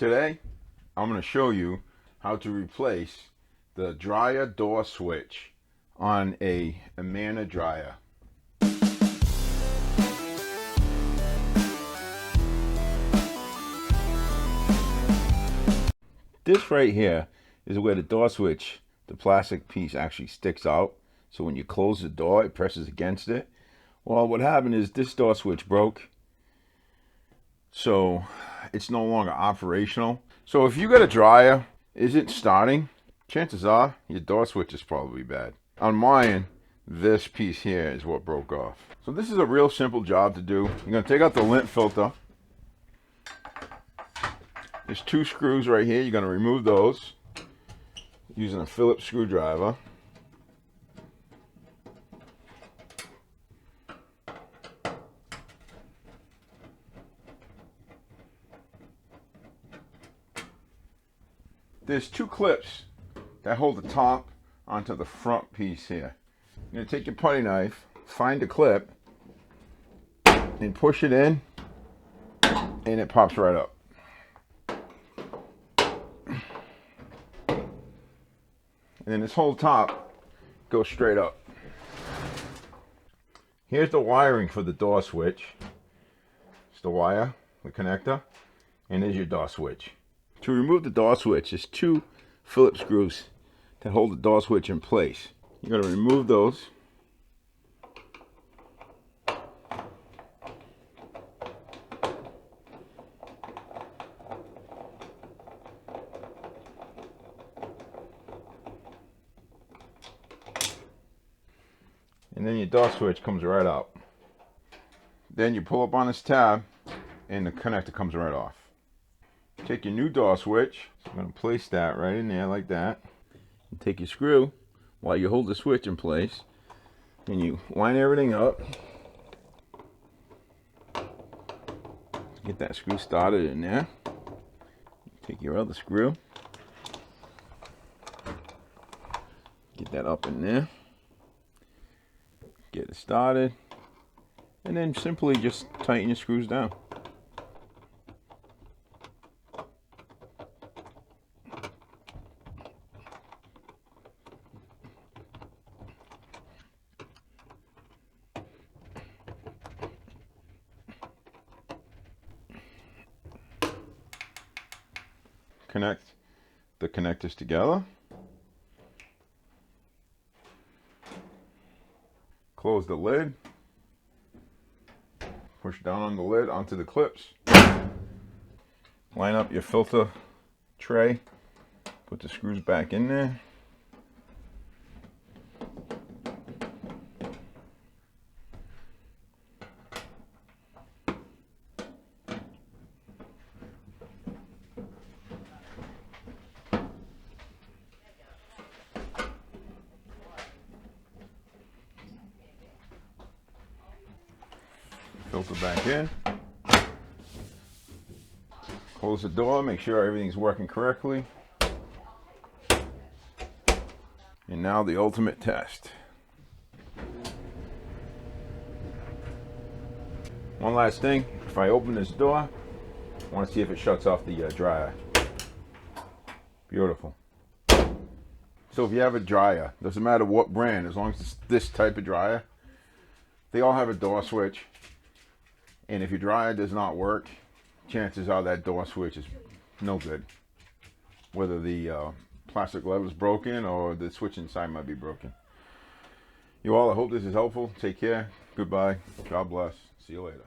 Today, I'm going to show you how to replace the dryer door switch on a Amana dryer. This right here is where the door switch, the plastic piece actually sticks out. So when you close the door, it presses against it. Well, what happened is this door switch broke. So it's no longer operational. So if you got a dryer, isn't starting, chances are your door switch is probably bad. On mine, this piece here is what broke off. So this is a real simple job to do. You're going to take out the lint filter. There's two screws right here. You're going to remove those using a Phillips screwdriver. There's two clips that hold the top onto the front piece here. You're going to take your putty knife, find the clip, and push it in, and it pops right up. And then this whole top goes straight up. Here's the wiring for the door switch. It's the wire, the connector, and there's your door switch. To remove the door switch, there's two Phillips screws that hold the door switch in place. You're going to remove those. And then your door switch comes right out. Then you pull up on this tab and the connector comes right off. Take your new door switch. I'm going to place that right in there like that. And take your screw while you hold the switch in place. And you line everything up. Get that screw started in there. Take your other screw. Get that up in there. Get it started. And then simply just tighten your screws down. Connect the connectors together. Close the lid. Push down on the lid onto the clips. Line up your filter tray. Put the screws back in there. Filter back in. Close the door, make sure everything's working correctly. And now the ultimate test. One last thing, if I open this door, I want to see if it shuts off the dryer. Beautiful. So if you have a dryer, doesn't matter what brand, as long as it's this type of dryer, they all have a door switch. And if your dryer does not work, chances are that door switch is no good. Whether the plastic lever is broken or the switch inside might be broken. You all, I hope this is helpful. Take care. Goodbye. God bless. See you later.